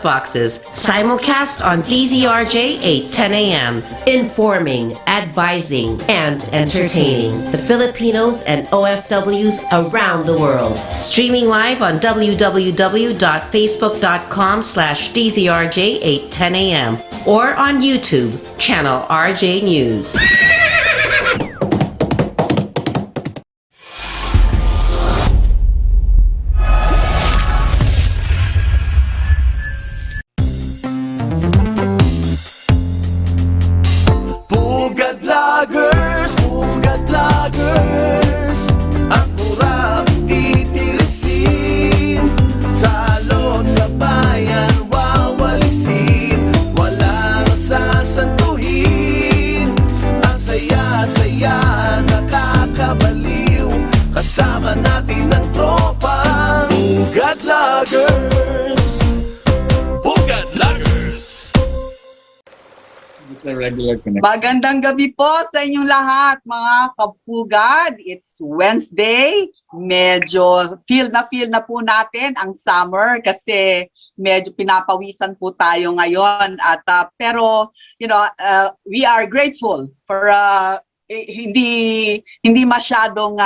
boxes. Simulcast on DZRJ 8:10 a.m. Informing, advising, and entertaining the Filipinos and OFWs around the world. Streaming live on www.facebook.com/DZRJ 8:10 a.m. or on YouTube, channel RJ News. Pugad Vloggers, ang kurap titirisin, sa loob sa bayan wawalisin, walang sasantuhin, ang saya-saya nakakabaliw, kasama natin ang tropang Pugad Vloggers. Pugad Vloggers. Just a regular connection. Magandang gabi po sa inyong lahat, mga kapugad. It's Wednesday. Medyo feel na po natin ang summer kasi medyo pinapawisan po tayo ngayon. At pero we are grateful for hindi masyadong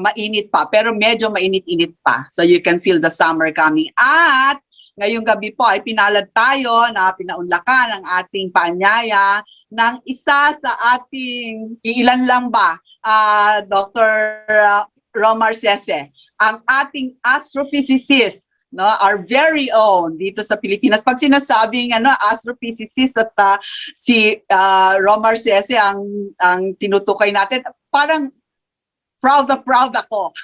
mainit pa, pero medyo mainit-init pa. So you can feel the summer coming. At ngayong gabi po ay pinalad tayo na pinaunlakan ang ating paanyaya ng isa sa ating, ilan lang ba, Dr. Romar Sese, ang ating astrophysicist, no, our very own dito sa Pilipinas. Pag sinasabing astrophysicist at si Romar Sese ang tinutukoy natin, parang proud ako.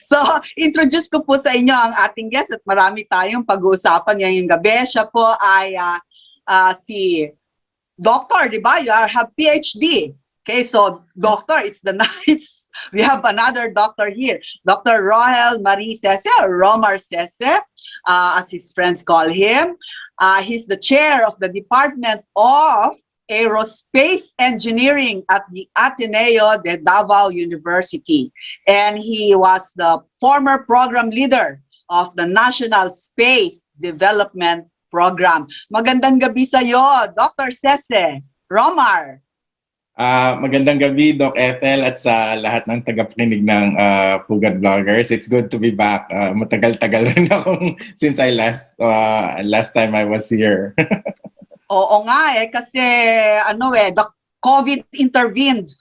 So, introduce ko po sa inyo ang ating guest at marami tayong pag-uusapan ngayong gabi. Siya po ay si Doctor, di ba? You have PhD. Okay, so Doctor, we have another doctor here. Dr. Rohel Marie Sese, or Romar Sese, as his friends call him. He's the chair of the Department of Aerospace Engineering at the Ateneo de Davao University. And he was the former program leader of the National Space Development Program. Magandang gabi sa iyo, Dr. Sese. Romar. Magandang gabi, Doc Ethel, at sa lahat ng tagapakinig ng Pugad Vloggers. It's good to be back. Matagal-tagal rin akong since I last time I was here. Oo nga kasi the COVID intervened.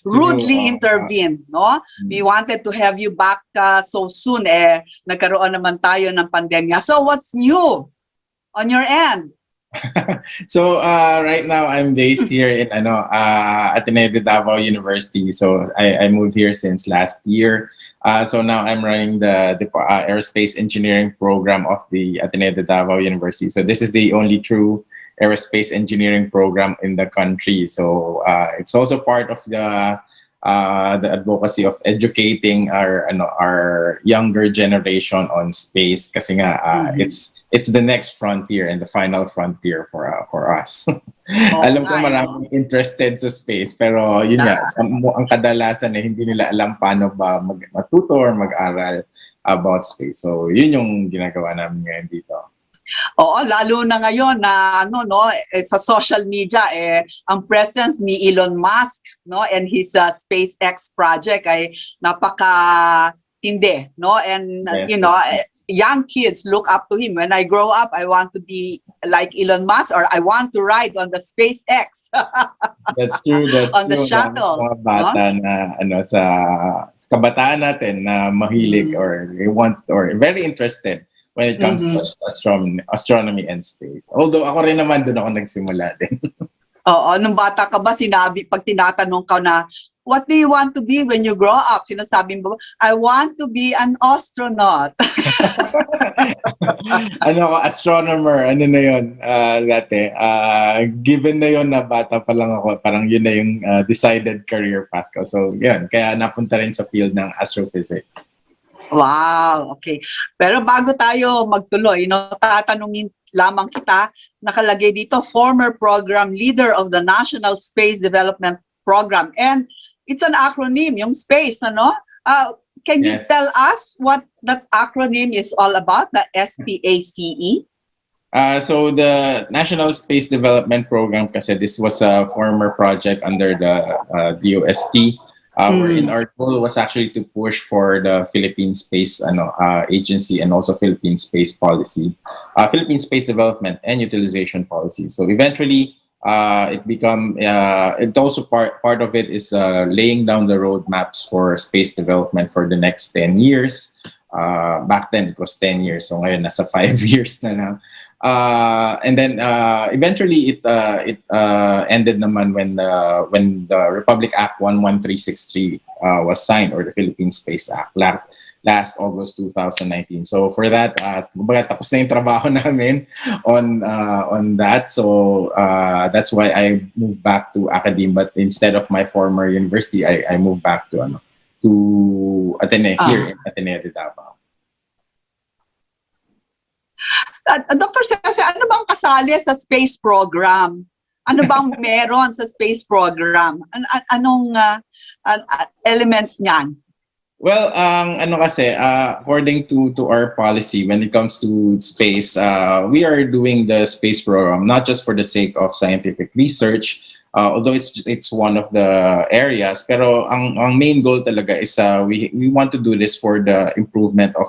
Rudely intervened, no? We wanted to have you back so soon, nagkaroon naman tayo ng pandemya. So what's new on your end? So right now I'm based here in Ateneo de Davao University. So I moved here since last year. So now I'm running the aerospace engineering program of the Ateneo de Davao University. So this is the only true aerospace engineering program in the country. So it's also part of the advocacy of educating our younger generation on space. Kasi nga it's the next frontier and the final frontier for us. Alam ko maraming interested sa space, pero yun nga, ang kadalasan hindi nila alam paano ba matuto or mag-aral about space. So yun yung ginagawa namin ngayon dito. Oo, lalo na ngayon na sa social media ang presence ni Elon Musk, no, and his SpaceX project ay napaka-tindi, no, and yes. Young kids look up to him. When I grow up, I want to be like Elon Musk, or I want to ride on the SpaceX. That's true. On the shuttle. Mga bata na sa kabataan natin na mahilig or very interested when it comes to astronomy and space. Although ako rin naman doon ako nagsimula din. Oo, nung bata ka ba pag tinatanong ka na, what do you want to be when you grow up? Sinasabi mo, I want to be an astronaut. Astronomer, ano na yun dati. Given na yun na bata pa lang ako, parang yun na yung decided career path ko. So yun, kaya napunta rin sa field ng astrophysics. Wow, okay. Pero bago tayo magtuloy, tatanungin lamang kita, nakalagay dito, former program leader of the National Space Development Program. And it's an acronym, yung space, can you Yes. tell us what that acronym is all about, the SPACE? So the National Space Development Program, kasi this was a former project under the DOST, wherein our goal was actually to push for the Philippine Space Agency and also Philippine Space Policy, Philippine Space Development and Utilization Policy. So eventually, it also part of it is laying down the roadmaps for space development for the next 10 years. Back then it was 10 years, so ngayon nasa 5 years na lang. And then eventually it ended naman when the Republic Act 11363 was signed, or the Philippine Space Act last August 2019. So for that, kumbaga tapos na yung trabaho namin on that. So that's why I moved back to academe, but instead of my former university, I moved back to Ateneo, here in Ateneo de Davao. Dr. Cesar, ano bang kasali sa space program? Ano bang meron sa space program? Anong elements niyan? Well, according to our policy, when it comes to space, we are doing the space program not just for the sake of scientific research, although it's one of the areas. Pero ang main goal talaga is we want to do this for the improvement of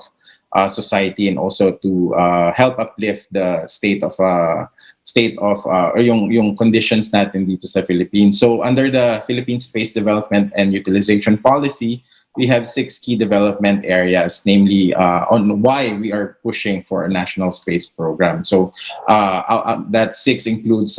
society, and also to help uplift the state of or yung conditions natin dito sa Philippines. So under the Philippine Space Development and Utilization Policy, we have 6 key development areas, namely on why we are pushing for a national space program. So that 6 includes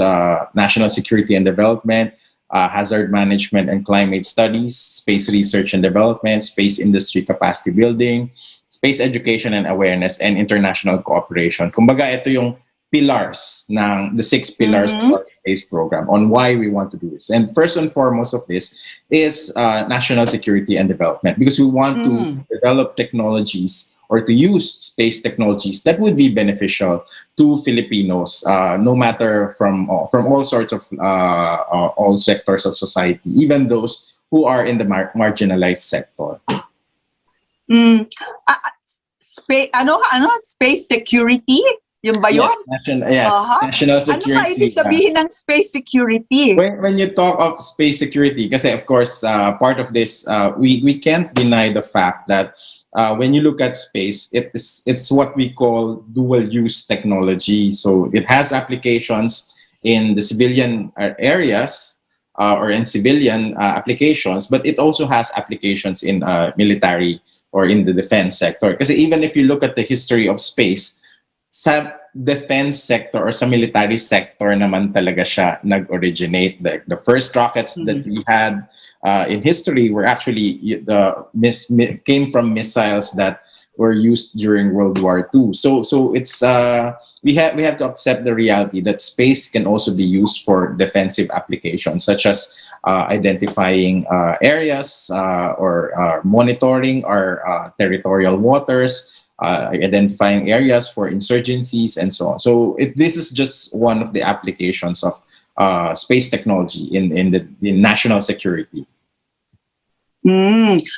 national security and development, hazard management and climate studies, space research and development, space industry capacity building, space education and awareness, and international cooperation. Kumbaga, ito yung pillars ng the 6 pillars of our space program on why we want to do this. And first and foremost of this is national security and development, because we want to develop technologies or to use space technologies that would be beneficial to Filipinos, no matter from all sorts of all sectors of society, even those who are in the marginalized sector. Space security? Yung ba yun? National security. Ano ba ibig sabihin ng space security? When you talk of space security, kasi of course, part of this, we can't deny the fact that when you look at space, it's what we call dual-use technology. So it has applications in the civilian areas, or in civilian applications, but it also has applications in military or in the defense sector. Kasi even if you look at the history of space, sa defense sector or sa military sector naman talaga siya nag-originate. The first rockets that we had in history were actually came from missiles that were used during World War II. So it's we have to accept the reality that space can also be used for defensive applications, such as identifying areas or monitoring our territorial waters, identifying areas for insurgencies, and so on. So this is just one of the applications of space technology in national security.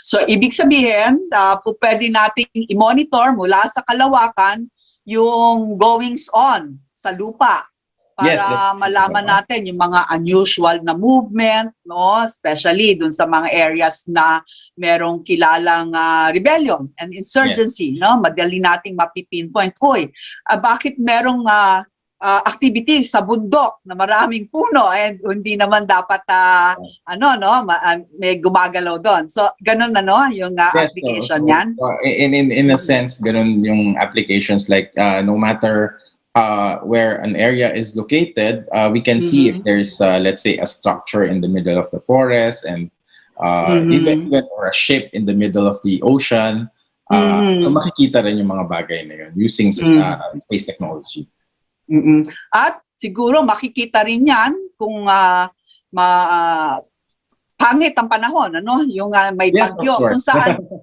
So ibig sabihin, pwede nating i-monitor mula sa kalawakan yung goings on sa lupa para malaman natin yung mga unusual na movement, no, especially dun sa mga areas na merong kilalang rebellion and insurgency, no, madali nating mapipinpoint, bakit merong activities sa bundok na maraming puno and hindi naman dapat may gumagalaw doon. So ganun na, no, yung application niyan. In a sense, ganun yung applications, like no matter where an area is located, we can see if there's let's say a structure in the middle of the forest, and even or a ship in the middle of the ocean. So makikita rin yung mga bagay na yun using space technology. At siguro makikita rin yan kung pangit ang panahon, ano, yung may bagyo,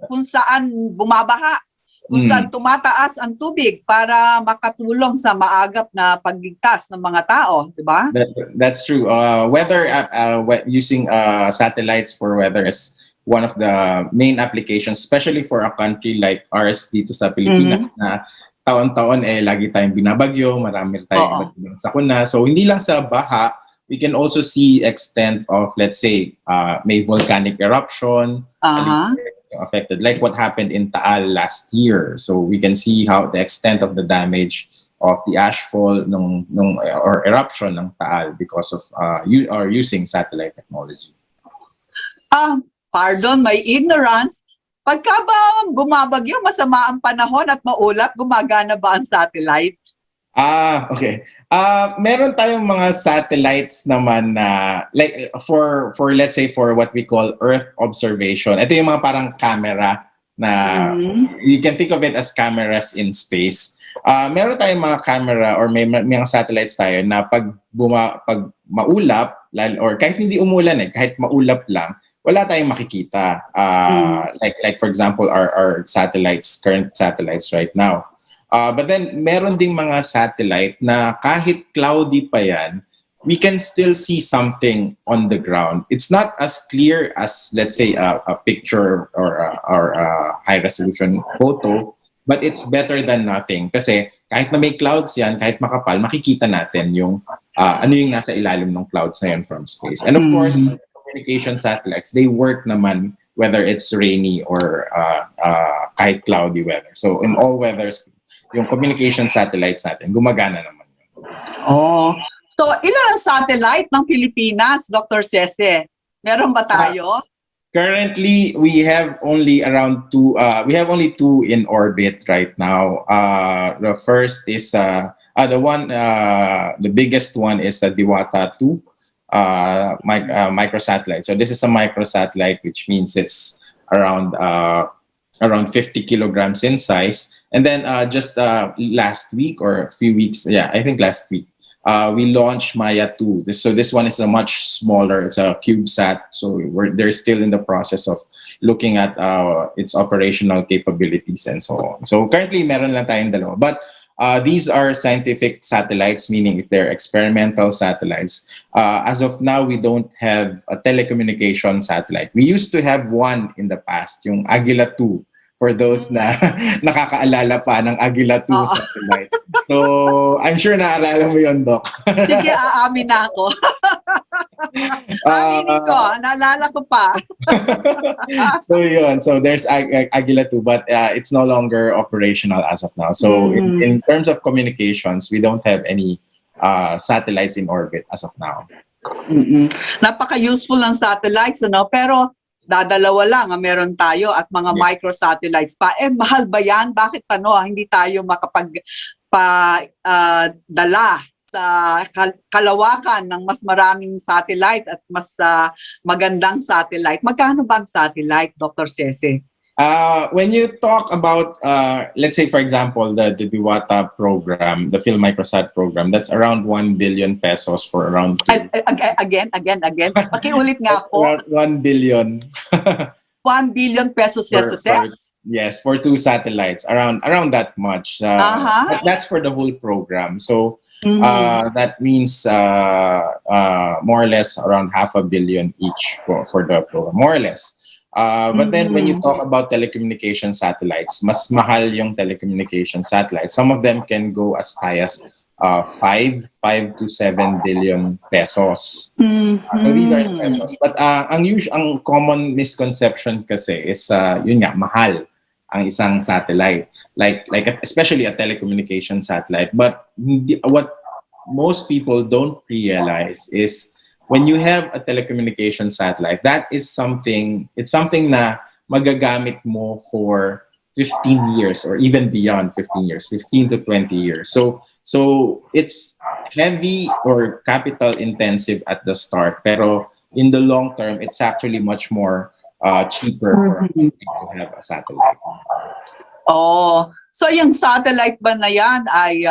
kung saan bumabaha, kung saan tumataas ang tubig para makatulong sa maagap na pagligtas ng mga tao, di ba? That's true. Weather using satellites for weather is one of the main applications, especially for a country like ours dito sa Pilipinas na taon-taon lagi tayong binabagyo, marami tayong iba't sakuna. So hindi lang sa baha, we can also see extent of, let's say, may volcanic eruption affected, like what happened in Taal last year. So we can see how the extent of the damage of the ashfall or eruption ng Taal because of using satellite technology. Pardon my ignorance. Pagka ba bumabagyo, masama ang panahon at maulap, gumagana ba ang satellite? Okay. Meron tayong mga satellites naman na like for let's say for what we call Earth observation. Ito yung mga parang camera na you can think of it as cameras in space. Meron tayong mga camera or may mga satellites tayo na pag maulap or kahit hindi umulan kahit maulap lang, wala tayong makikita. Like for example our current satellites right now. But then meron ding mga satellite na kahit cloudy pa yan, we can still see something on the ground. It's not as clear as, let's say, a picture or a high resolution photo, but it's better than nothing. Kasi kahit na may clouds yan, kahit makapal, makikita natin yung ano yung nasa ilalim ng clouds na yan from space. And of course, communication satellites, they work naman whether it's rainy or kahit cloudy weather. So in all weathers, yung communication satellites natin, gumagana naman yun. So ilan ang satellite ng Pilipinas, Dr. Cece? Meron ba tayo? Currently, we have only around two. We have only two in orbit right now. The first is the biggest one is the Diwata 2 microsatellite. So this is a microsatellite, which means it's around 50 kilograms in size. And then just last week or a few weeks, I think last week, we launched Maya 2. This one is a much smaller. It's a CubeSat. So they're still in the process of looking at its operational capabilities and so on. So currently, meron lang tayong dalawa. But these are scientific satellites, meaning if they're experimental satellites. As of now, we don't have a telecommunication satellite. We used to have one in the past, yung Agila 2. For those na nakakaalala pa ng Agila 2 satellite. So, I'm sure naalala mo yun, Doc. Sige, aamin na ako. Aminin ko, naalala ko pa. So, yun. So, there's Agila 2, but it's no longer operational as of now. So, in terms of communications, we don't have any satellites in orbit as of now. Napaka-useful ng satellites, ano? Pero, dadalawa lang ang meron tayo at mga microsatellites pa. Mahal ba yan? Bakit hindi tayo dala sa kalawakan ng mas maraming satellite at mas magandang satellite? Magkano ba ang satellite, Dr. Cece? When you talk about, let's say, for example, the Diwata program, the PhilMicrosat program, that's around 1 billion pesos for around Again. Pakiulit nga po. Around 1 billion. 1 billion pesos. Yes, for two satellites, around that much. But that's for the whole program. So that means more or less around 500 million each for the program, more or less. But then when you talk about telecommunication satellites, mas mahal yung telecommunication satellites. Some of them can go as high as 5 to 7 billion pesos. So these are pesos. But ang common misconception kasi is yun nga, mahal ang isang satellite. Like especially a telecommunication satellite. But what most people don't realize is when you have a telecommunication satellite, it's something na magagamit mo for 15 years or even beyond 15 years, 15 to 20 years. So it's heavy or capital intensive at the start, pero in the long term, it's actually much more cheaper for people to have a satellite. So yung satellite ba na yan ay,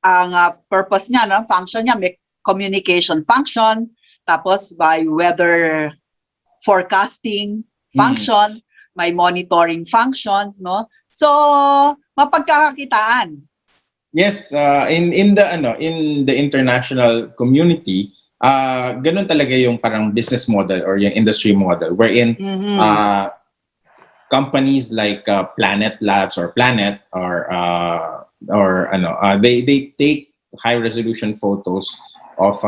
ang purpose niya, function niya, may communication function, tapos by weather forecasting function, may monitoring function, no? So, mapagkakakitaan. Yes, in the international community, ganun talaga yung parang business model or yung industry model wherein companies like Planet Labs or Planet they take high resolution photos of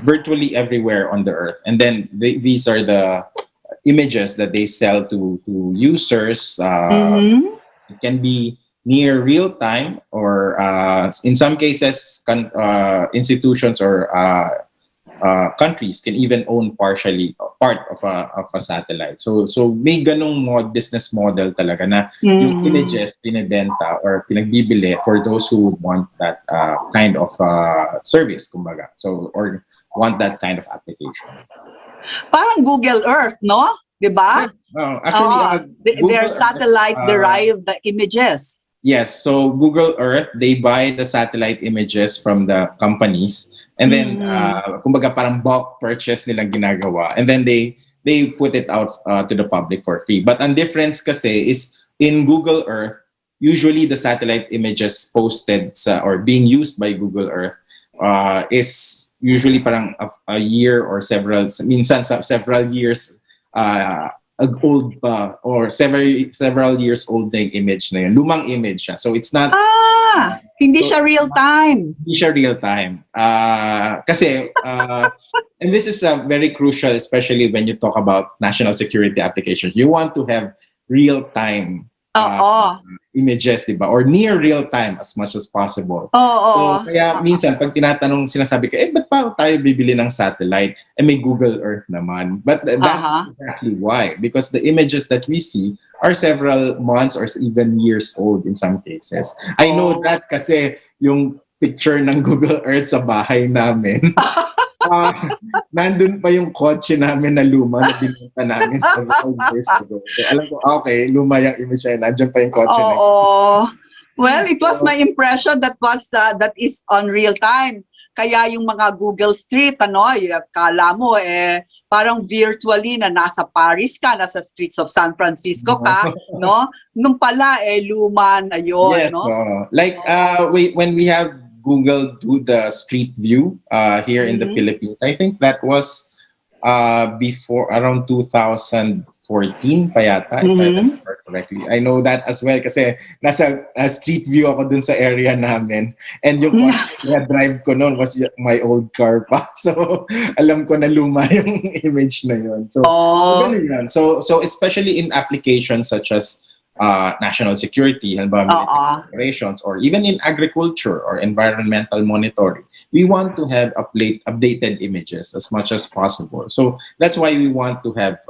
virtually everywhere on the earth, and then these are the images that they sell to users. It can be near real time, or in some cases, institutions or countries can even own partially part of a satellite. So may ganong business model talaga na yung images pinebenta or pinagbibili for those who want that kind of service, kumbaga. So, or want that kind of application. Parang Google Earth, no? Diba? Actually, their satellite derived the images. Yes, so Google Earth, they buy the satellite images from the companies, and then kumbaga parang bulk purchase nilang ginagawa, and then they put it out to the public for free. But ang difference kasi is in Google Earth, usually the satellite images posted or being used by Google Earth is usually parang a year or several years old or several years old na yung image na yun. Lumang image siya. So it's not hindi siya real time. Hindi siya real time. Kasi and this is very crucial, especially when you talk about national security applications. You want to have real time images, diba? Or near real time as much as possible. So, kaya minsan, pag sinasabi ko, ba't pa tayo bibili ng satellite? May Google Earth naman. But that's exactly why. Because the images that we see are several months or even years old in some cases. I know that kasi yung picture ng Google Earth sa bahay namin, nandun pa yung kotse namin na luma na binenta namin several years ago. So, alam ko, okay, luma yung image na yun. Nandun pa yung kotse na yun. Well, it was my impression that is on real time. Kaya yung mga Google Street, kala mo parang virtually na nasa Paris ka, nasa streets of San Francisco ka, no? Nung pala luma na yun, yes, no? Like when we have Google do the street view here in the Philippines. I think that was before around 2014 pa yata, if I remember correctly. I know that as well kasi nasa street view ako dun sa area namin. And yung drive ko noon was my old car pa. So alam ko na luma yung image na yun. So, ganun yun. So especially in applications such as national security and operations, or even in agriculture or environmental monitoring, we want to have updated images as much as possible. So that's why we want to have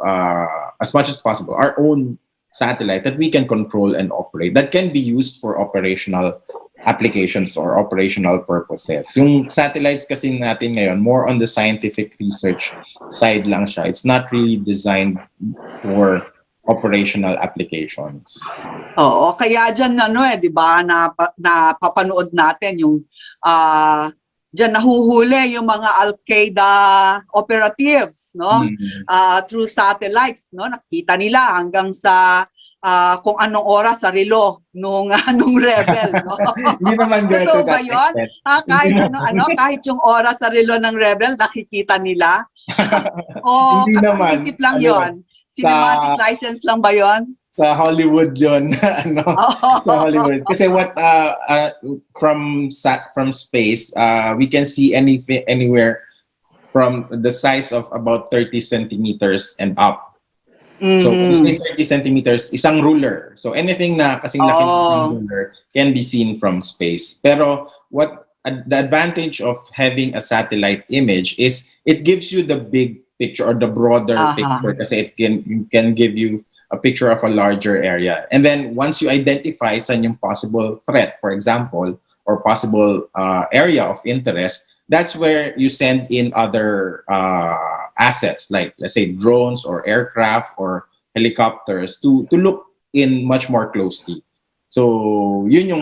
as much as possible our own satellite that we can control and operate, that can be used for operational applications or operational purposes. Yung satellites kasi natin ngayon, more on the scientific research side lang siya. It's not really designed for operational applications. Oo, kaya dyan di ba, napapanood natin yung dyan nahuhuli yung mga Al-Qaeda operatives, no? Through satellites, no? Nakita nila hanggang sa kung anong oras sa relo nung rebel, no? Hindi naman totoo ba yun? Kahit kahit yung oras sa relo ng rebel nakikita nila. Hindi naman. Isip lang yon. Cinematic license lang ba yon? Sa Hollywood yon. Sa Hollywood. Kasi what from space, we can see anywhere from the size of about 30 centimeters and up. So, when you say 30 centimeters, isang ruler. So, anything na kasing laki ng isang ruler can be seen from space. Pero the advantage of having a satellite image is it gives you the big picture or the broader picture kasi it can give you a picture of a larger area. And then once you identify saan yung possible threat, for example, or possible area of interest, that's where you send in other assets like, let's say, drones or aircraft or helicopters to look in much more closely. So yun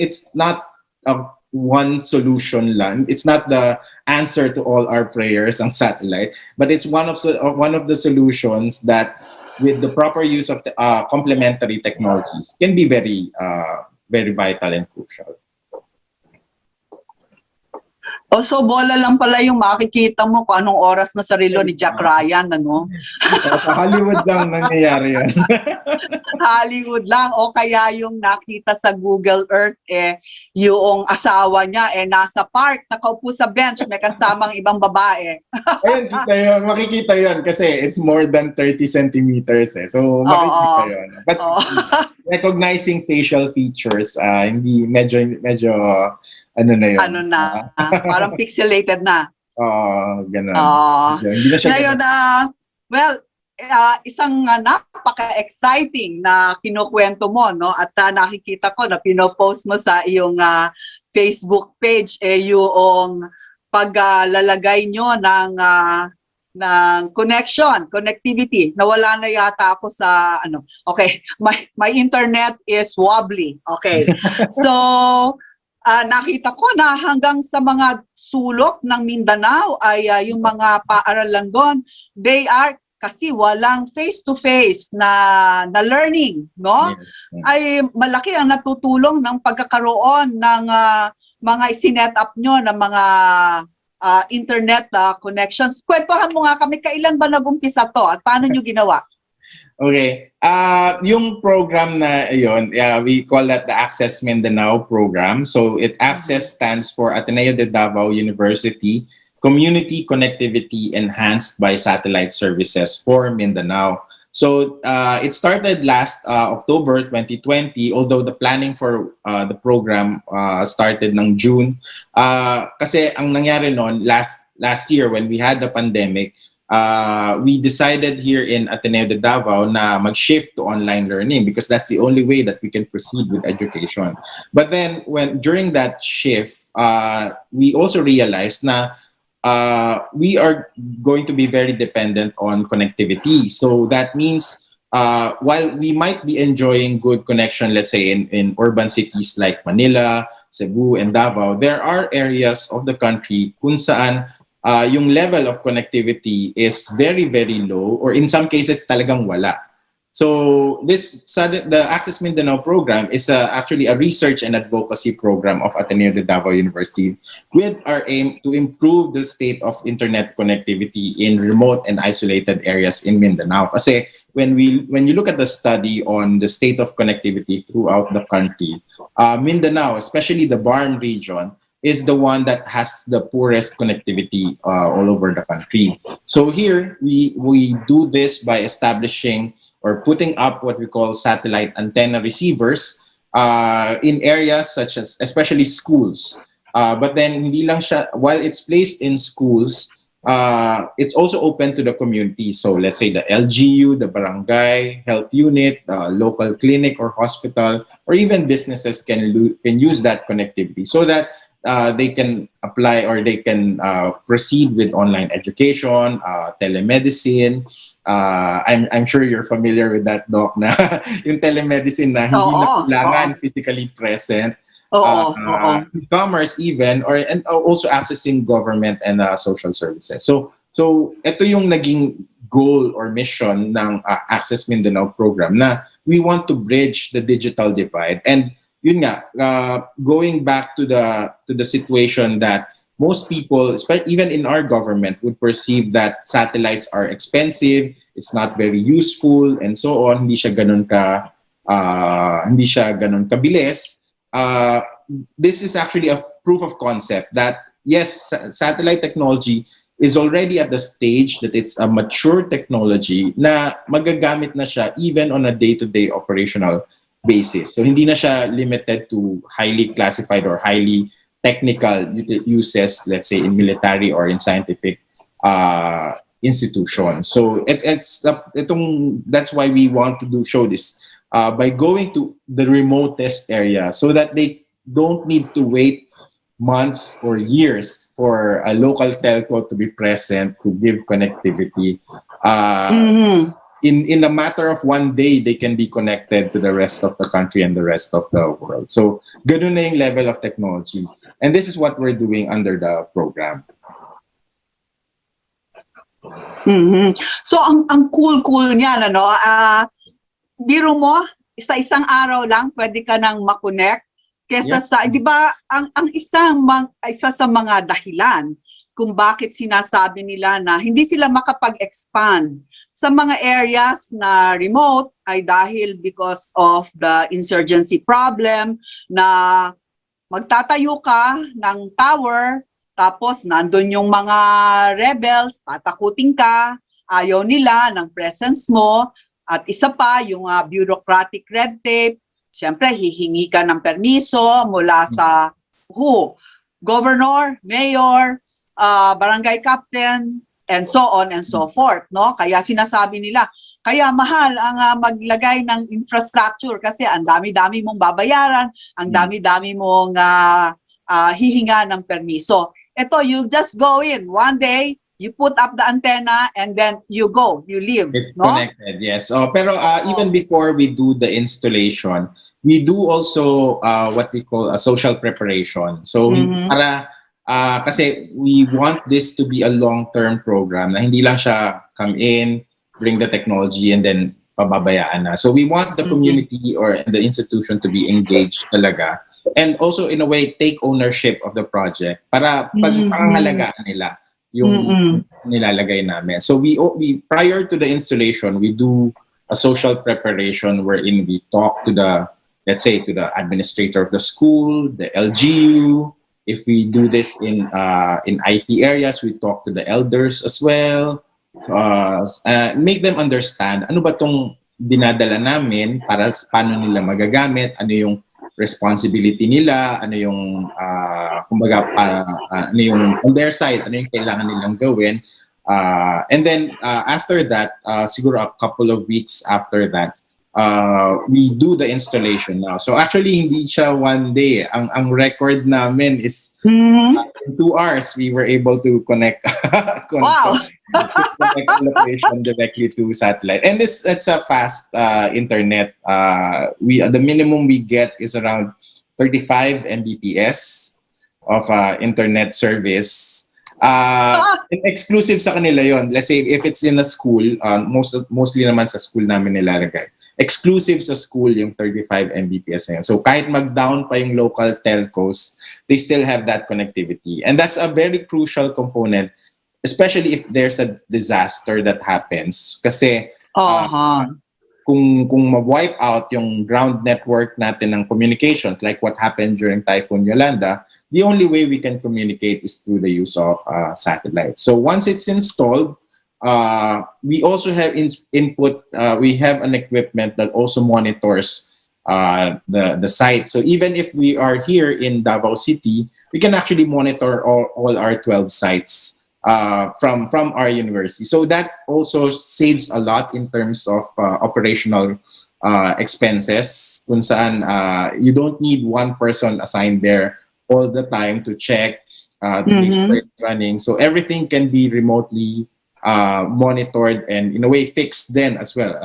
it's not a one solution lang. It's not the answer to all our prayers on satellite, but it's one of the solutions that, with the proper use of the, complementary technologies, can be very vital and crucial. O so bola lang pala yung makikita mo kung anong oras na sa relo ni Jack Ryan, ano? Sa Hollywood lang nangyayari yan. Hollywood lang o kaya yung nakita sa Google Earth yung asawa niya nasa park, nakaupo sa bench, may kasamang ibang babae. Ayun, makikita yun kasi it's more than 30 centimeters eh. So, makikita yun. But recognizing facial features, hindi, medyo, ano na yun. Ano na, parang pixelated na. Ganun. Hindi na siya ngayon, isang napaka-exciting na kinukwento mo, no? At nakikita ko na pinopost mo sa iyong Facebook page yung paglalagay nyo ng connectivity. Nawala na yata ako sa ano. Okay, my internet is wobbly. Okay. So, nakita ko na hanggang sa mga sulok ng Mindanao ay yung mga paaralan doon, they are kasi walang face-to-face na learning, no? Yes. Ay malaki ang natutulong ng pagkakaroon ng mga sinet up nyo ng mga internet connections. Kwentuhan mo nga kami, kailan ba nag-umpisa to at paano nyo ginawa? Okay. Yung program na yun, we call that the Access Mindanao program. So Access stands for Ateneo de Davao University Community Connectivity Enhanced by Satellite Services for Mindanao. So it started last October 2020, although the planning for the program started ng June. Kasi ang nangyari noon, last year when we had the pandemic, we decided here in Ateneo de Davao na mag-shift to online learning because that's the only way that we can proceed with education. But then during that shift, we also realized na we are going to be very dependent on connectivity. So that means while we might be enjoying good connection, let's say in urban cities like Manila, Cebu, and Davao, there are areas of the country kung saan yung level of connectivity is very, very low, or in some cases talagang wala. So the Access Mindanao program is actually a research and advocacy program of Ateneo de Davao University with our aim to improve the state of internet connectivity in remote and isolated areas in Mindanao. Kasi when you look at the study on the state of connectivity throughout the country, Mindanao, especially the Barm region, is the one that has the poorest connectivity all over the country. So here we do this by establishing or putting up what we call satellite antenna receivers in areas such as, especially schools. But then, hindi lang siya, while it's placed in schools, it's also open to the community. So let's say the LGU, the barangay, health unit, local clinic or hospital, or even businesses can use that connectivity so that they can apply or they can proceed with online education, telemedicine. I'm sure you're familiar with that, Doc, na yung telemedicine na hindi na kailangan physically present. E-commerce even, and also accessing government and social services. So ito yung naging goal or mission ng Access Mindanao program na we want to bridge the digital divide. And yun nga, going back to the situation that most people, even in our government, would perceive that satellites are expensive, it's not very useful, and so on. Hindi siya ganun kabilis. This is actually a proof of concept that yes, satellite technology is already at the stage that it's a mature technology na magagamit na siya even on a day-to-day operational basis. So hindi na siya limited to highly classified or highly technical uses, let's say in military or in scientific institutions. So that's why we want to show this by going to the remotest area so that they don't need to wait months or years for a local telco to be present to give connectivity. In a matter of one day, they can be connected to the rest of the country and the rest of the world. So, ganun na yung level of technology. And this is what we're doing under the program. So, ang cool niyan, biro mo, isa-isang araw lang, pwede ka nang makonect Kesa Yeah. sa, 'di ba, isa sa mga dahilan kung bakit sinasabi nila na hindi sila makapag-expand sa mga areas na remote ay dahil because of the insurgency problem na magtatayo ka ng tower tapos nandun yung mga rebels, tatakutin ka, ayaw nila ng presence mo, at isa pa yung bureaucratic red tape. Siyempre, hihingi ka ng permiso mula sa governor, mayor, barangay captain, and so on and so forth, no? Kaya sinasabi nila, kaya mahal ang maglagay ng infrastructure kasi ang dami-dami mong babayaran, ang dami-dami mong hihinga ng permiso. Ito, you just go in one day, you put up the antenna, and then you go, you leave, It's no? connected, yes. Pero even before we do the installation, we do also what we call a social preparation. So para kasi we want this to be a long-term program na hindi lang siya come in, bring the technology, and then pababayaan na. So we want the community or the institution to be engaged talaga. And also, in a way, take ownership of the project para pangangalagaan nila yung nilalagay namin. So we prior to the installation, we do a social preparation wherein we talk to the, let's say, to the administrator of the school, the LGU. If we do this in IP areas, we talk to the elders as well. Make them understand ano ba tong dinadala namin, para paano nila magagamit, ano yung responsibility nila, ano yung kumbaga ano yung on their side, ano yung kailangan nilang gawin. And then after that, siguro a couple of weeks after that, we do the installation now. So actually hindi siya one day. Ang record namin is in 2 hours we were able to connect Wow. connect the location directly to satellite. And it's a fast internet. The minimum we get is around 35 Mbps of internet service. Exclusive sa kanila yon. Let's say if it's in a school, mostly naman sa school namin nilalagay. Exclusive sa school yung 35 Mbps na yun. So kahit mag-down pa yung local telcos, they still have that connectivity. And that's a very crucial component, especially if there's a disaster that happens. Kasi kung ma-wipe out yung ground network natin ng communications, like what happened during Typhoon Yolanda, the only way we can communicate is through the use of satellite. So once it's installed, we also have input. We have an equipment that also monitors the site. So even if we are here in Davao City, we can actually monitor all our 12 sites from our university. So that also saves a lot in terms of operational expenses. Kung saan you don't need one person assigned there all the time to check to make sure it's running. So everything can be remotely monitored and in a way fixed then as well.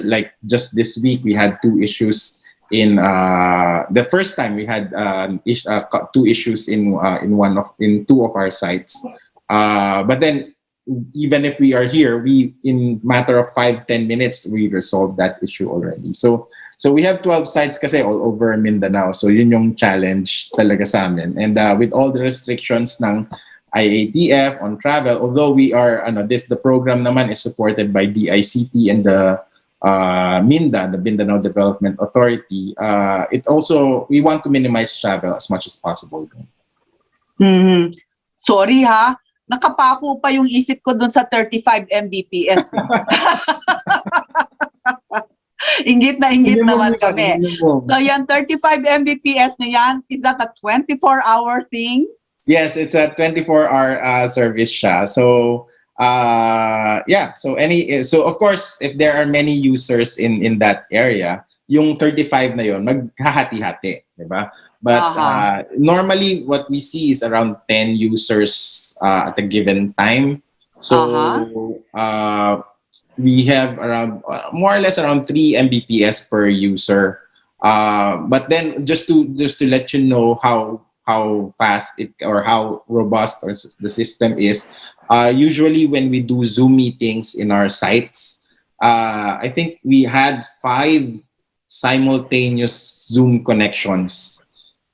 Like just this week we had 2 issues in the first time we had 2 issues in 2 of our sites. But then even if we are here, we in matter of 5-10 minutes we resolved that issue already. So we have 12 sites kasi all over Mindanao. So yun yung challenge talaga sa amin. And with all the restrictions ng IATF on travel, although we are the program naman is supported by DICT and the MINDA, the Mindanao Development Authority. We want to minimize travel as much as possible. Sorry ha, nakapako pa yung isip ko dun sa 35 Mbps. Ingit na ingit naman kami. So yan 35 Mbps na yan, is that a 24-hour thing? Yes, it's a 24-hour service siya. So so of course if there are many users in that area, yung 35 na yon maghahati-hati, 'di ba? But normally what we see is around 10 users at a given time. So we have around more or less around 3 Mbps per user. But then just to let you know how fast it or how robust the system is, usually when we do Zoom meetings in our sites, I think we had 5 simultaneous Zoom connections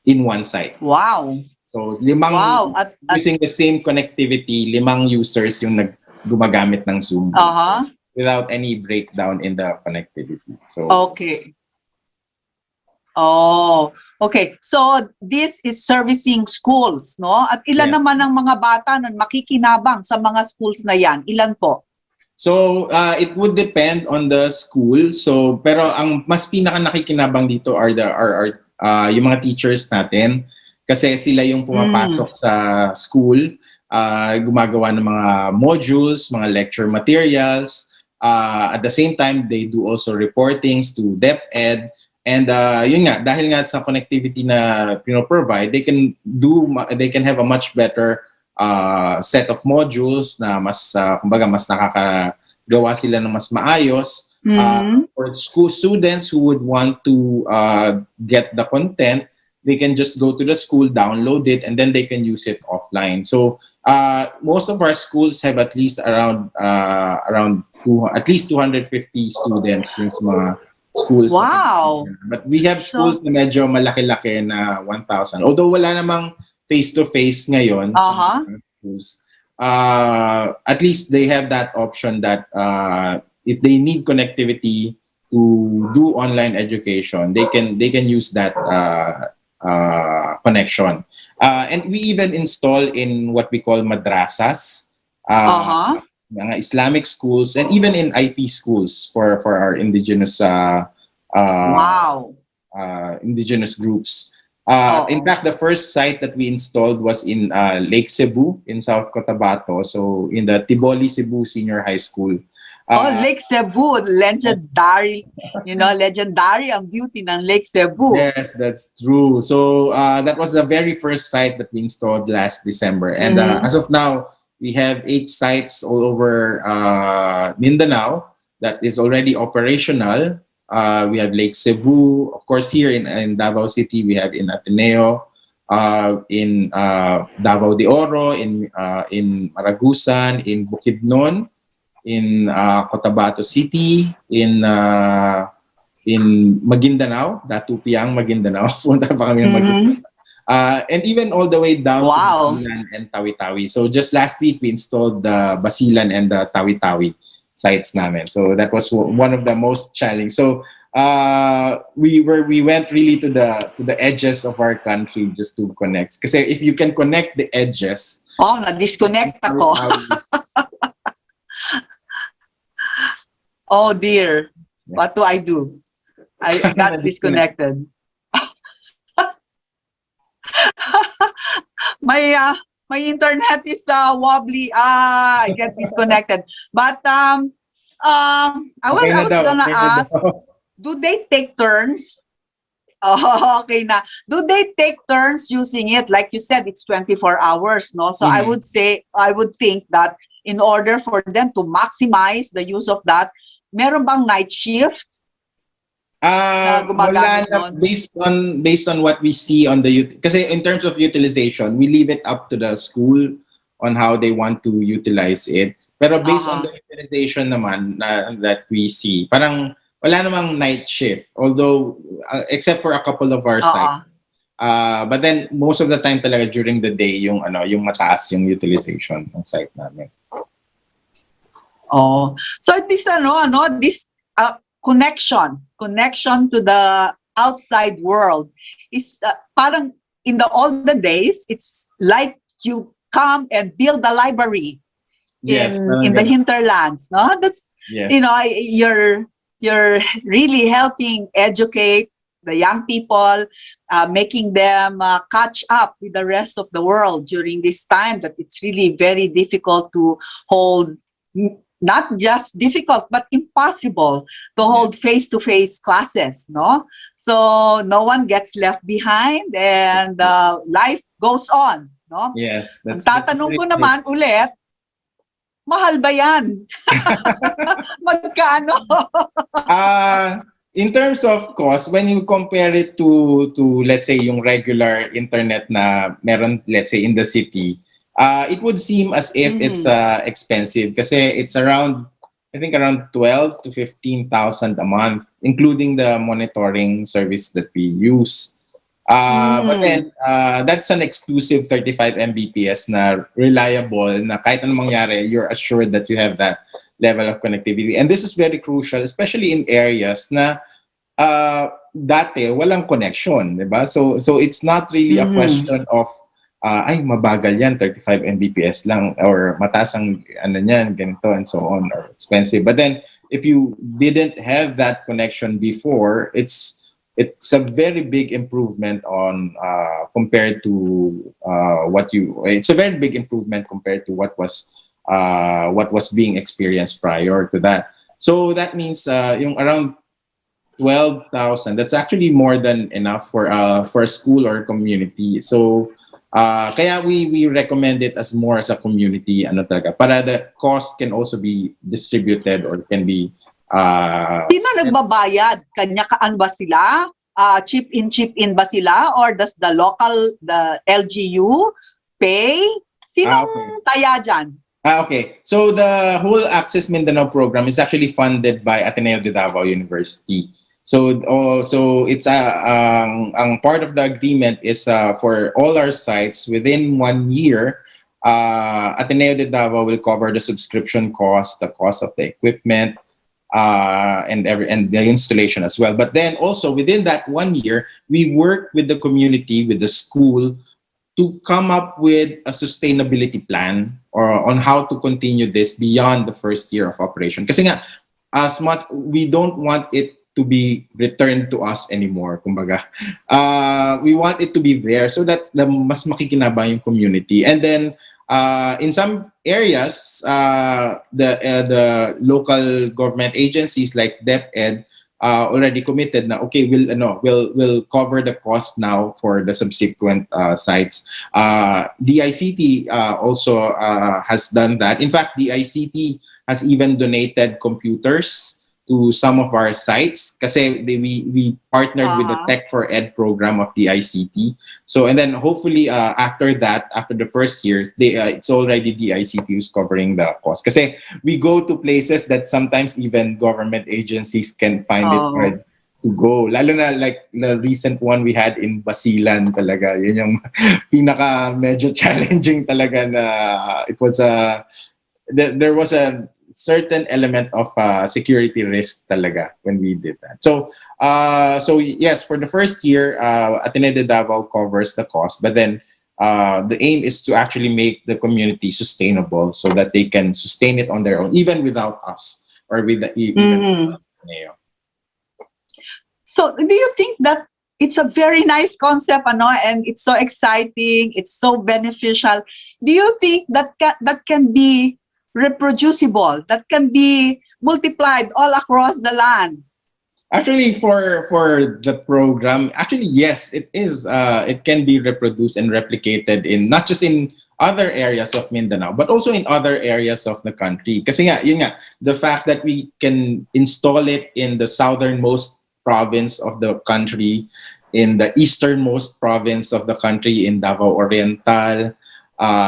in one site. Wow. So limang Wow. using the same connectivity, limang users yung gumagamit ng Zoom without any breakdown in the connectivity. So Okay. Oh, okay. So this is servicing schools, no? At ilan Yeah. naman ang mga bata na makikinabang sa mga schools na yan? Ilan po? So it would depend on the school. So pero ang mas pinaka nakikinabang dito are yung mga teachers natin kasi sila yung pumapasok sa school, gumagawa ng mga modules, mga lecture materials. At the same time, they do also reportings to DepEd. And yun nga, dahil nga sa connectivity na provide, they can have a much better set of modules na mas kumbaga mas nakakagawa sila ng mas maayos. For school students who would want to get the content, they can just go to the school, download it, and then they can use it offline. So most of our schools have at least at least 250 students yung mga schools. Wow! But we have schools na medyo malaki-laki na 1,000. Although wala namang face-to-face ngayon sa mga schools, at least they have that option that if they need connectivity to do online education, they can use that connection. And we even install in what we call madrasas, mga Islamic schools, and even in IP schools for our indigenous indigenous groups. In fact, the first site that we installed was in Lake Cebu in South Cotabato, so in the Tiboli Cebu Senior High School. Lake Cebu, legendary, legendary ang beauty ng Lake Cebu. Yes, that's true. So that was the very first site that we installed last December. And as of now, we have 8 sites all over Mindanao that is already operational. We have Lake Cebu, of course, here in Davao City. We have in Ateneo, in Davao de Oro, in Maragusan, in Bukidnon, in Cotabato City, in Maguindanao, Datupiang, Maguindanao. Punta pa kami ng Maguindanao. And even all the way down to Basilan and Tawi-Tawi. So just last week, we installed the Basilan and the Tawi-Tawi sites namin. So that was one of the most challenging. So we went really to the edges of our country just to connect. Kasi if you can connect the edges. Na-disconnect ako. Oh dear. What do I do? I got disconnected. My internet is wobbly. I get disconnected. But I was gonna ask, do they take turns? Oh, okay na. Do they take turns using it? Like you said, it's 24 hours, no? So I would think that in order for them to maximize the use of that, meron bang night shift? Wala na, based on what we see on kasi in terms of utilization, we leave it up to the school on how they want to utilize it. Pero based on the utilization naman that we see, parang wala namang night shift. Although, except for a couple of our sites. But then, most of the time talaga during the day, yung mataas yung utilization ng site namin. Oh. So this this connection to the outside world is parang in the olden days, it's like you come and build a library in the hinterlands, no? That's you're really helping educate the young people, making them catch up with the rest of the world during this time that it's really very difficult to hold. Not just difficult, but impossible to hold face-to-face classes, no? So no one gets left behind and life goes on, no? Yes. Ang tatanong ko naman ulit, mahal ba yan? Magkano? In terms of cost, when you compare it to let's say yung regular internet na meron, let's say in the city, it would seem as if it's expensive kasi it's around 12 to 15,000 a month, including the monitoring service that we use. But then, that's an exclusive 35 Mbps na reliable, na kahit anong mangyari, you're assured that you have that level of connectivity. And this is very crucial, especially in areas na dati walang connection, di ba? So it's not really a question of ay mabagal yan, 35 Mbps lang, or mataas ang ano niyan, ganito and so on, or expensive. But then if you didn't have that connection before, it's a very big improvement on compared to it's a very big improvement compared to what was being experienced prior to that. So that means yung around 12,000, that's actually more than enough for a school or community. So kaya we recommend it as more as a community, ano talaga, para the cost can also be distributed or can be Sino nagbabayad? Kanya-kaan ba sila? Chip in ba sila? Or does the LGU pay? Sinong taya dyan? Okay. So the whole Access Mindanao program is actually funded by Ateneo de Davao University. So it's ang part of the agreement is for all our sites within 1 year, Ateneo de Davao will cover the subscription cost, the cost of the equipment, and the installation as well. But then also within that 1 year, we work with the community, with the school, to come up with a sustainability plan or on how to continue this beyond the first year of operation. Kasi nga, as much we don't want it to be returned to us anymore, kumbaga. We want it to be there so that mas makikinabang yung community. And then in some areas, the local government agencies like DepEd already committed na okay, we'll cover the cost now for the subsequent sites. DICT also has done that. In fact, DICT has even donated computers to some of our sites kasi we partnered with the Tech for Ed program of the ICT. So and then hopefully after the first years, it's already the ICT who's covering the cost. Kasi we go to places that sometimes even government agencies can find it hard to go. Lalo na like the recent one we had in Basilan talaga. Yun yung pinaka medyo challenging talaga na it was there was a certain element of security risk talaga when we did that. So yes, for the first year, Ateneo de Davao covers the cost, but then the aim is to actually make the community sustainable so that they can sustain it on their own, even without us or even Ateneo. So do you think that it's a very nice concept, and it's so exciting, it's so beneficial? Do you think that can be reproducible, that can be multiplied all across the land? Actually, for the program, actually yes, it is. It can be reproduced and replicated in not just in other areas of Mindanao, but also in other areas of the country. Kasi nga, yun nga, the fact that we can install it in the southernmost province of the country, in the easternmost province of the country, in Davao Oriental,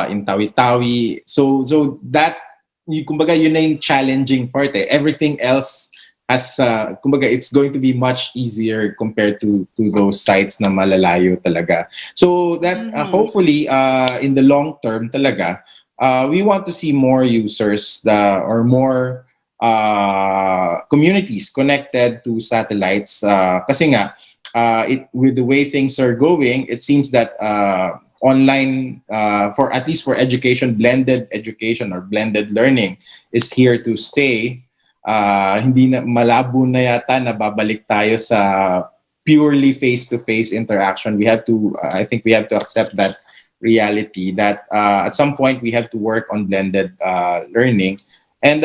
in Tawi-Tawi. So that, kumbaga, yun na yung challenging part. Everything else has, kumbaga, it's going to be much easier compared to those sites na malalayo talaga. So that hopefully in the long term talaga, we want to see more users or more communities connected to satellites. Kasi nga, with the way things are going, it seems that online, for at least for education, blended education or blended learning is here to stay. Hindi na malabo na yata na babalik tayo sa purely face-to-face interaction. I think we have to accept that reality that at some point we have to work on blended learning. And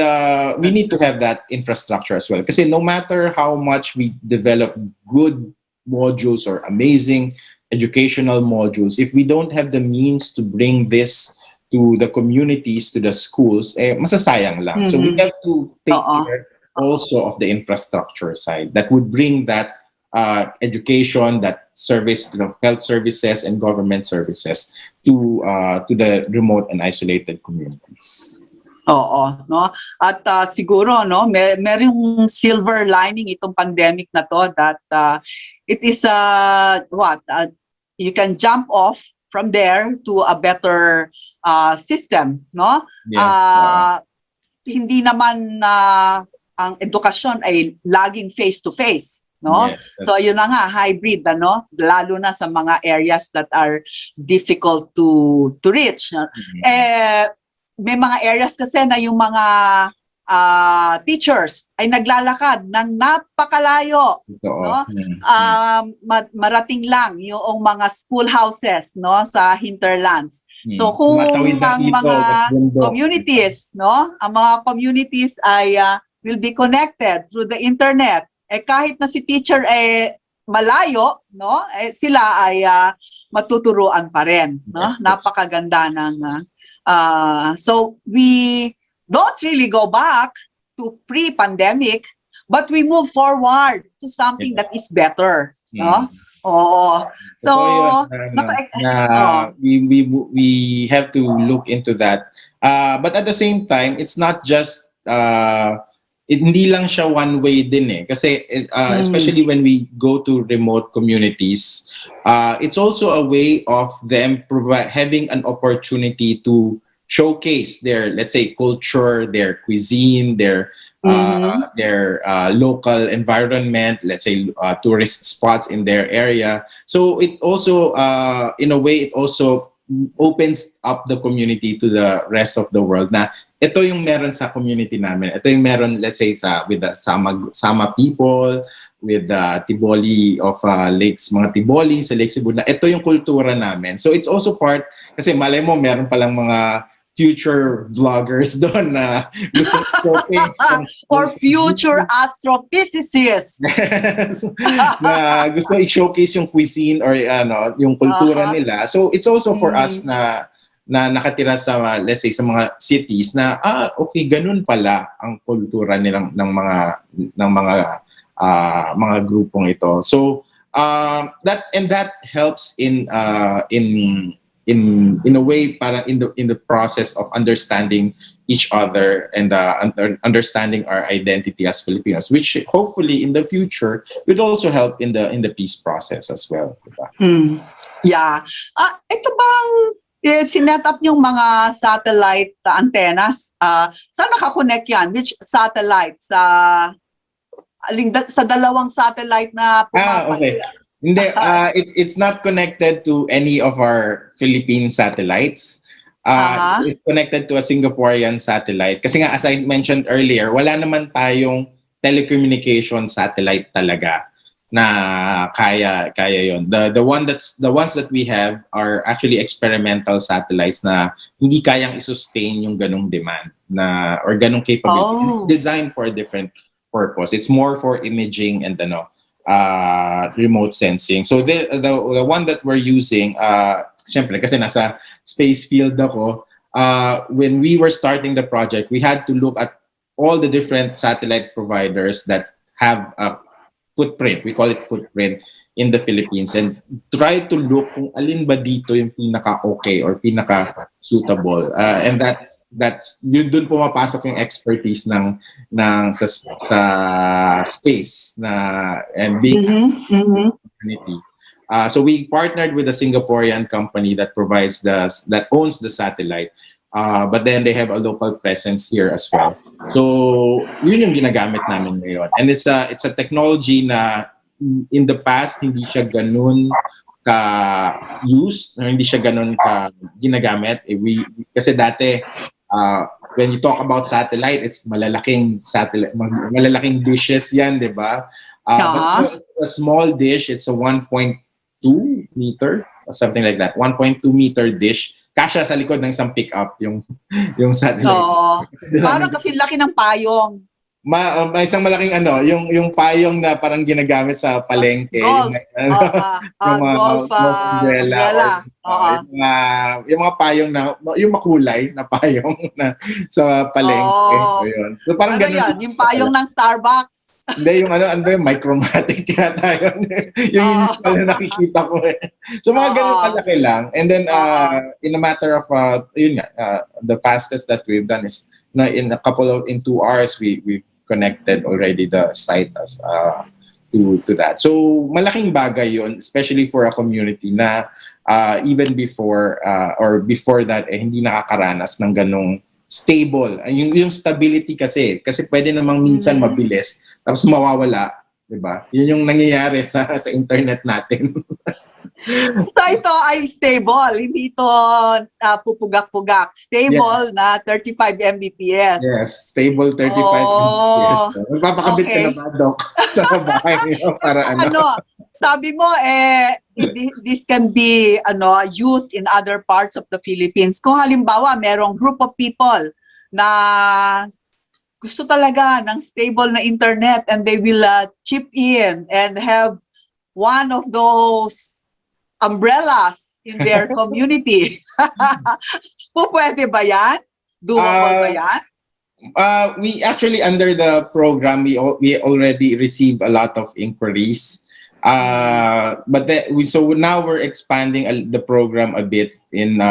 we need to have that infrastructure as well. Because no matter how much we develop good modules or amazing educational modules, if we don't have the means to bring this to the communities, to the schools, masasayang lang. So we have to take care also of the infrastructure side that would bring that education, that service, health services and government services to the remote and isolated communities. No? At siguro, no, merong silver lining itong pandemic na to, that it is you can jump off from there to a better system, no? Yes. Hindi naman ang edukasyon ay laging face to face, no? Yes, So yun na nga, hybrid, ano? Lalo na sa mga areas that are difficult to reach. May mga areas kasi na yung mga teachers ay naglalakad ng napakalayo, no? Marating lang yung mga schoolhouses, no, sa hinterlands. So kung ang mga communities, no, ang mga communities ay will be connected through the internet, kahit na si teacher malayo, no, sila ay matuturuan pa rin, no? Yes, napakaganda ng so we don't really go back to pre-pandemic, but we move forward to something that is better, no? Oo. So, we have to look into that. But at the same time, it's not just hindi lang siya one way din eh. Kasi especially when we go to remote communities, it's also a way of them having an opportunity to showcase their, let's say, culture, their cuisine, their local environment, let's say tourist spots in their area. So it also, in a way, it also opens up the community to the rest of the world na ito yung meron sa community namin. Ito yung meron, let's say, with the Sama people, with the Tiboli of lakes, mga Tiboli sa Lake Cebu, na ito yung kultura namin. So it's also part, kasi malay mo, meron palang mga future vloggers doon na gusto showcase or future astrophysicists na gusto i-showcase yung cuisine or yung kultura nila. So it's also for us na nakatira sa, let's say, sa mga cities na okay, ganun pala ang kultura nilang ng mga grupong ito. So that helps in a way, para in the process of understanding each other and understanding our identity as Filipinos, which hopefully in the future will also help in the peace process as well. Yeah. Ito bang sinet up yung mga satellite antennas? Saan nakakonect yan? Which satellite? Sa dalawang satellite na okay. Hindi, it's not connected to any of our Philippine satellites. It's connected to a Singaporean satellite. Kasi nga, as I mentioned earlier, wala naman tayong telecommunication satellite talaga na kaya yon. The ones that we have are actually experimental satellites na hindi kayang i-sustain yung ganong demand or ganong capability. It's designed for a different purpose. It's more for imaging and remote sensing. So the one that we're using, syempre kasi nasa space field ako, when we were starting the project, we had to look at all the different satellite providers that have a footprint, we call it footprint, in the Philippines, and try to look kung alin ba dito yung pinaka-okay or pinaka-suitable. And that's yun, dun pumapasok yung expertise sa space and being community. So we partnered with a Singaporean company that owns the satellite, but then they have a local presence here as well. So yun yung ginagamit namin ngayon, and it's a technology na in the past hindi siya ganun ka used, hindi siya ganun ka ginagamit. Kasi dati when you talk about satellite, it's malalaking dishes yan, di ba? But it's a small dish. It's a 1.2 meter or something like that. 1.2 meter dish. Kasya sa likod ng isang pick-up yung satellite. Parang kasi laki ng payong. May isang malaking yung payong na parang ginagamit sa palengke. Golf. Golf umbrella. Yung mga payong na, yung makulay na payong na sa palengke. Yun. So parang ganun. Yung payong ng Starbucks. Hindi, yung yung micromatic yata yun. Yung na nakikita ko eh. So mga ganun kalaki lang. And then in a matter of, the fastest that we've done is in 2 hours, we connected already the site to that. So malaking bagay yon, especially for a community na even before or before that hindi nakakaranas ng ganong stable. Yung stability kasi pwede namang minsan mabilis tapos mawawala, 'di ba? Yun yung nangyayari sa internet natin. So ito ay stable, hindi ito pupugak-pugak. Stable na 35 Mbps. Yes, stable 35 Mbps. Magpapakabit ka na ba, Doc? Sa bahay niyo para Sabi mo this can be used in other parts of the Philippines. Kung halimbawa merong group of people na gusto talaga ng stable na internet and they will chip in and have one of those umbrellas in their community. Pwede ba yan? Doable ba yan? We actually, under the program, we already received a lot of inquiries. So now we're expanding the program a bit in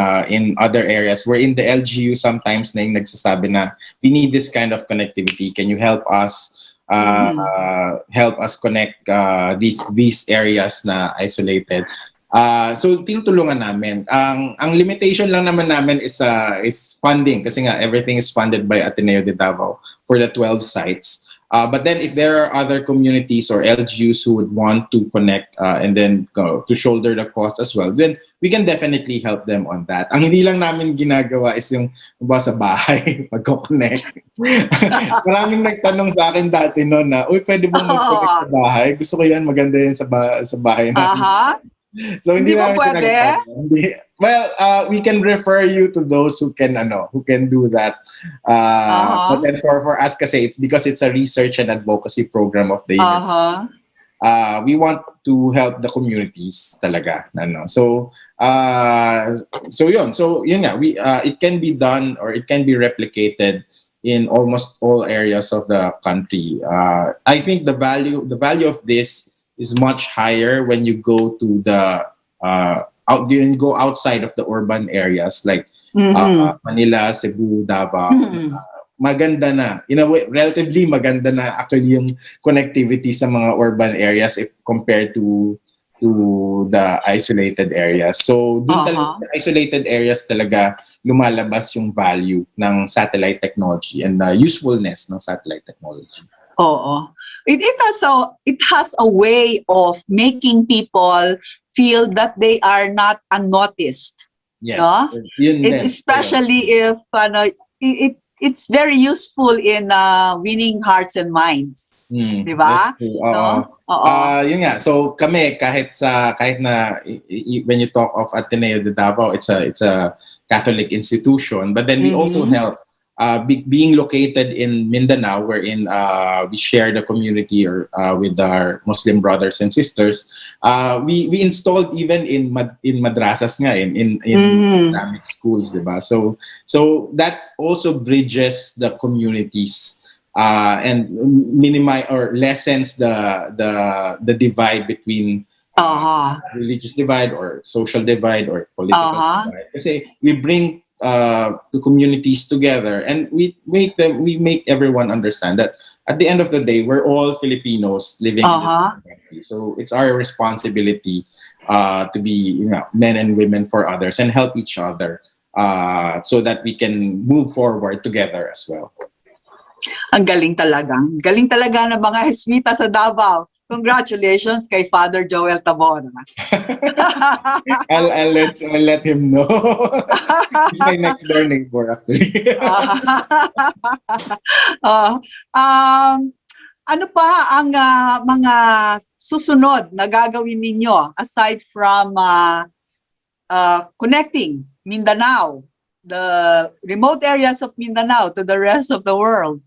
other areas. We're in the LGU sometimes na yung nagsasabi na we need this kind of connectivity. Can you help us connect these areas na isolated? So tinutulungan namin. Ang limitation lang naman namin is funding kasi nga everything is funded by Ateneo de Davao for the 12 sites. But then if there are other communities or LGUs who would want to connect and then to shoulder the cost as well, then we can definitely help them on that. Ang hindi lang namin ginagawa is yung sa bahay magko-connect. Maraming nagtanong sa akin dati noon na, uy, pwede bang mag-connect sa bahay? Gusto ko yan, maganda yan sa bahay natin. So hindi mo pwede? Well, we can refer you to those who can do that. But then for us kasi it's because it's a research and advocacy program of the university. We want to help the communities talaga. So yun nga, it can be done or it can be replicated in almost all areas of the country. I think the value of this is much higher when you go to the go outside of the urban areas like Manila, Cebu, Davao. Maganda na. In a way, relatively maganda na actually yung connectivity sa mga urban areas if compared to the isolated areas. So dun talaga sa isolated areas talaga lumalabas yung value ng satellite technology and the usefulness ng satellite technology. It has a way of making people feel that they are not unnoticed. Yes. No? Especially if it's very useful in winning hearts and minds. Di ba? Yun nga. So kami kahit na when you talk of Ateneo de Davao, it's a Catholic institution, but then we also help being located in Mindanao, wherein we share the community with our Muslim brothers and sisters. We installed even in madrasas nga in Islamic schools, diba? So that also bridges the communities and minimize or lessens the divide between religious divide or social divide or political divide. Kasi we bring the communities together and we make everyone understand that at the end of the day we're all Filipinos living in this country. So it's our responsibility to be men and women for others and help each other so that we can move forward together as well. Ang galing talaga ng mga Jesuita sa Davao. Congratulations kay Father Joel Tabora. I'll let him know. He's my next door neighbor actually. Ano pa ang mga susunod na gagawin ninyo aside from connecting Mindanao, the remote areas of Mindanao to the rest of the world?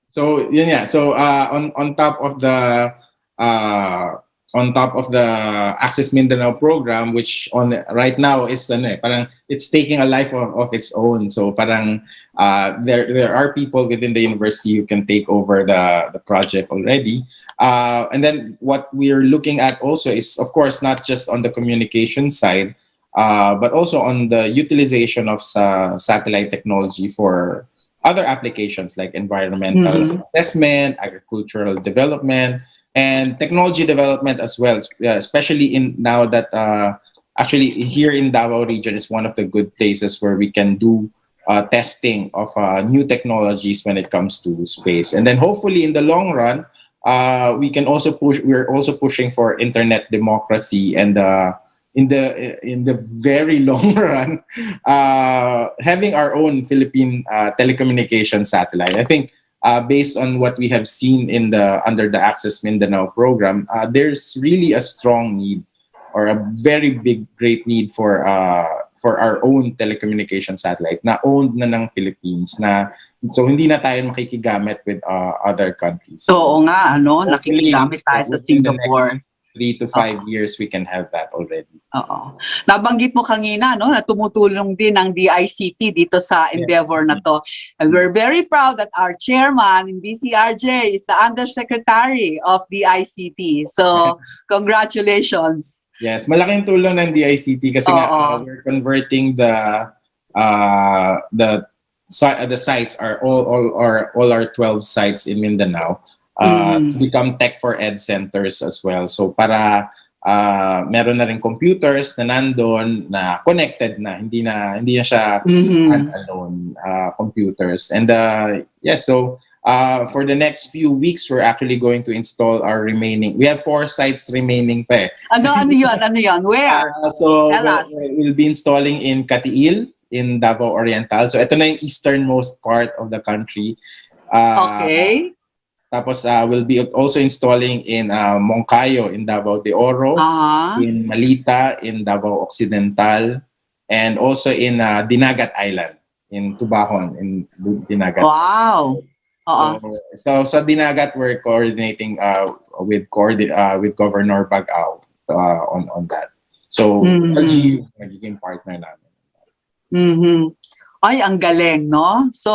So yun yeah. So on top of the Access Mindanao program, which right now is parang it's taking a life of its own. So parang there are people within the university who can take over the project already. And then what we're looking at also is, of course, not just on the communication side, but also on the utilization of satellite technology for other applications like environmental assessment, agricultural development, and technology development as well, especially in now that actually here in Davao region is one of the good places where we can do testing of new technologies when it comes to space. And then hopefully in the long run, we're also pushing for internet democracy, and in the very long run, having our own Philippine telecommunication satellite. I think based on what we have seen in the under the Access Mindanao program, there's really a strong need, or a very big, great need for our own telecommunication satellite na owned na ng Philippines, na so hindi na tayo makikigamit with other countries. Oo nga, ano, Hopefully, nakikigamit tayo sa within the next Singapore. 3 to 5 years, we can have that already. Oo. Nabanggit mo kanina, no, na tumutulong din ang DICT dito sa endeavor na to. And we're very proud that our chairman in DCRJ is the Undersecretary of DICT. So, congratulations. Yes, malaking tulong ng DICT kasi nga we're converting the sites are all our 12 sites in Mindanao become tech for ed centers as well. So para meron na rin computers na nandun na connected na, hindi na siya standalone computers. And so for the next few weeks, we're actually going to install our remaining. We have 4 sites remaining pa eh. Ano yun? Where? We'll be installing in Katiil, in Davao Oriental. So ito na yung easternmost part of the country. Okay. Tapos we'll be also installing in Moncayo, in Davao de Oro, in Malita, in Davao Occidental, and also in Dinagat Island, in Tubahon, in Dinagat. Wow. So sa Dinagat, we're coordinating with Governor Bagao on that. So LGU magiging partner namin. Ay, ang galing, no? So,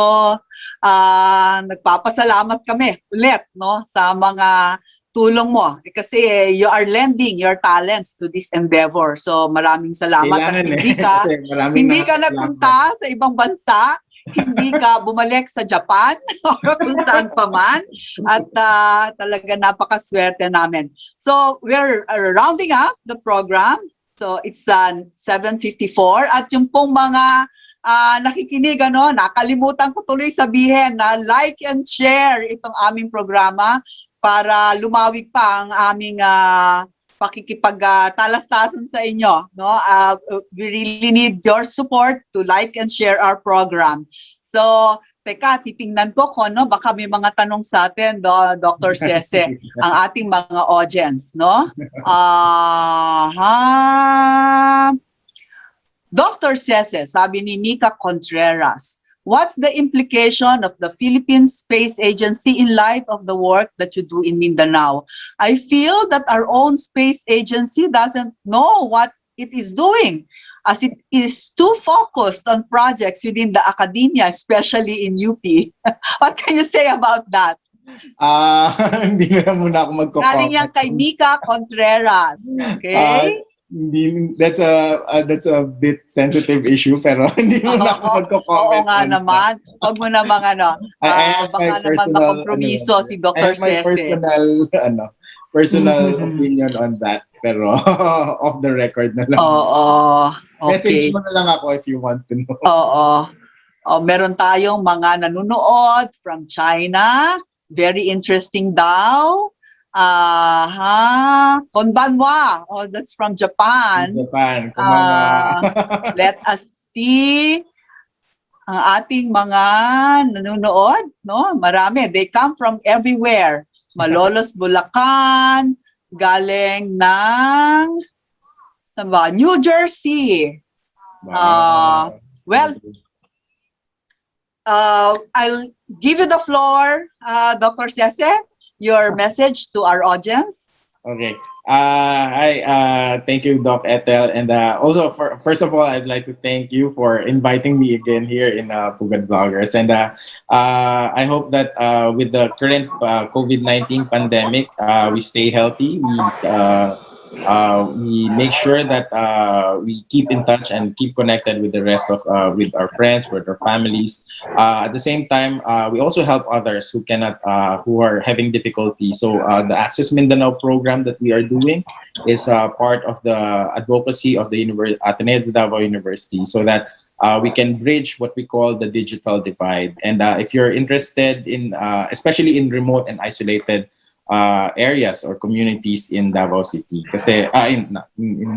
nagpapasalamat kami ulit, no, sa mga tulong mo. Kasi you are lending your talents to this endeavor. So, maraming salamat. At hindi ka nagpunta sa ibang bansa, hindi ka bumalik sa Japan o kung saan pa man. At talaga napakaswerte namin. So, we're rounding up the program. So, it's 7:54. At yung pong mga nakikinig, nakalimutan ko tuloy sabihin na like and share itong aming programa para lumawig pa ang aming pakikipagtalastasan sa inyo. No? We really need your support to like and share our program. So, teka, titingnan ko kung baka may mga tanong sa atin, Dr. Cese, ang ating mga audience. No? Dr. Cese, sabi ni Mika Contreras, what's the implication of the Philippine Space Agency in light of the work that you do in Mindanao? I feel that our own space agency doesn't know what it is doing, as it is too focused on projects within the academia, especially in UP. What can you say about that? Hindi na muna ako magko-comment. Galing yan kay Mika Contreras. Okay? That's a bit sensitive issue, pero hindi mo na ako magko-comment. Oo nga naman. Huwag mo namang baka naman makompromiso si Dr. Sete. I have my personal opinion on that, pero off the record na lang. Oo. Okay. Message mo na lang ako if you want to know. Oo. Meron tayong mga nanonood from China. Very interesting daw. Konbanwa. Oh, that's from Japan. Let us see ang ating mga nanonood, no? Marami. They come from everywhere. Malolos, Bulacan, galing ng New Jersey. Well, I'll give you the floor, Dr. Cese. Your message to our audience. Okay. Thank you, Doc Ethel. And also, first of all, I'd like to thank you for inviting me again here in Pugad Vloggers. And I hope that with the current COVID-19 pandemic, we stay healthy. we make sure that we keep in touch and keep connected with the rest of with our friends, with our families. At the same time, we also help others who cannot, who are having difficulty. So the Access Mindanao program that we are doing is part of the advocacy of the Ateneo de Davao University, so that we can bridge what we call the digital divide. And if you're interested in, especially in remote and isolated areas or communities in Davao City, kasi in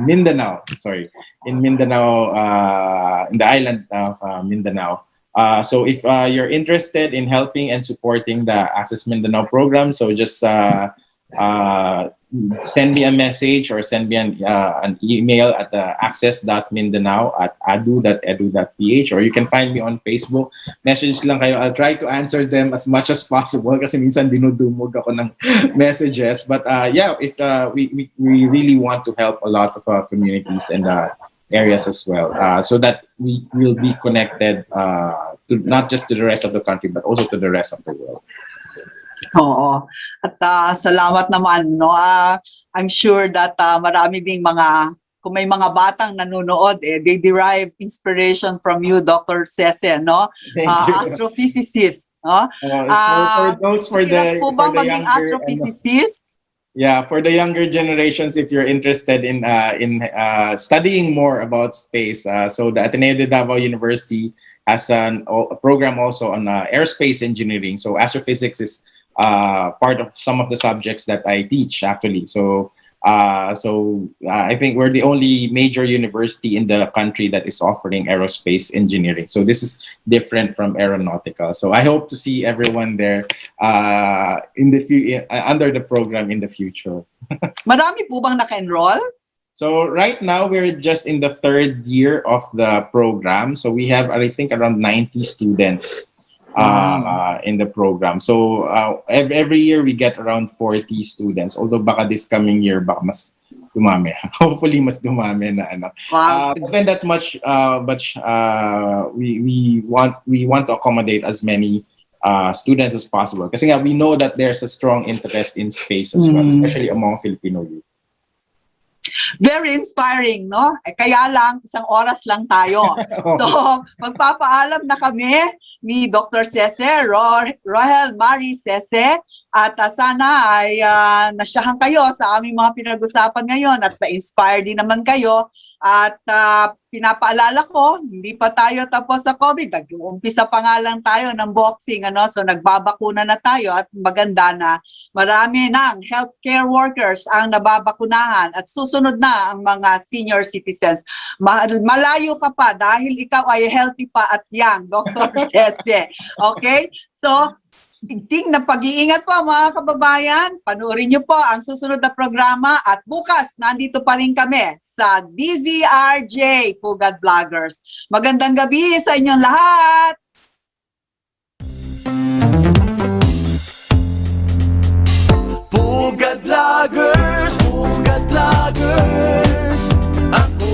Mindanao, sorry, in Mindanao, in the island of Mindanao. So if you're interested in helping and supporting the Access Mindanao program, so just send me a message or send me an email at access.mindanao@adu.edu.ph, or you can find me on Facebook. Message lang kayo. I'll try to answer them as much as possible kasi minsan dinudumog ako ng messages. But yeah, if we really want to help a lot of communities and areas as well, so that we will be connected to not just to the rest of the country but also to the rest of the world. Oo. At salamat naman, no. I'm sure that marami ding kung may mga batang nanonood, they derive inspiration from you, Dr. Cece, no? Thank you. Astrophysicist, no? For the maging younger, astrophysicist? yeah, for the younger generations, if you're interested in studying more about space, so the Ateneo de Davao University has a program also on aerospace engineering. So astrophysics is part of some of the subjects that I teach, actually. So I think we're the only major university in the country that is offering aerospace engineering. So this is different from aeronautical. So I hope to see everyone there in the under the program in the future. Marami po bang naka-enroll? So right now we're just in the 3rd year of the program. So we have, I think, around 90 students in the program. So every year we get around 40 students. Although baka this coming year baka mas dumami. Hopefully mas dumami na ano. Wow. But then that's much we want to accommodate as many students as possible. Kasi nga we know that there's a strong interest in space as well, especially among Filipino youth. Very inspiring, no? Kaya lang, isang oras lang tayo. So, magpapaalam na kami ni Dr. Cece, Rohel Marie Cece, at sana ay nasyahan kayo sa aming mga pinag-usapan ngayon at na-inspire din naman kayo. At pinapaalala ko, hindi pa tayo tapos sa COVID. Nag-uumpisa pa nga lang tayo ng boxing, ano? So nagbabakuna na tayo at maganda na marami ng healthcare workers ang nababakunahan at susunod na ang mga senior citizens. Malayo ka pa dahil ikaw ay healthy pa at young, Dr. Cece. Okay? So, tingting na pag-iingat po mga kababayan. Panoorin niyo po ang susunod na programa at bukas nandito pa rin kami sa DZRJ Pugad Vloggers. Magandang gabi sa inyong lahat! Pugad Vloggers, Pugad Vloggers, ako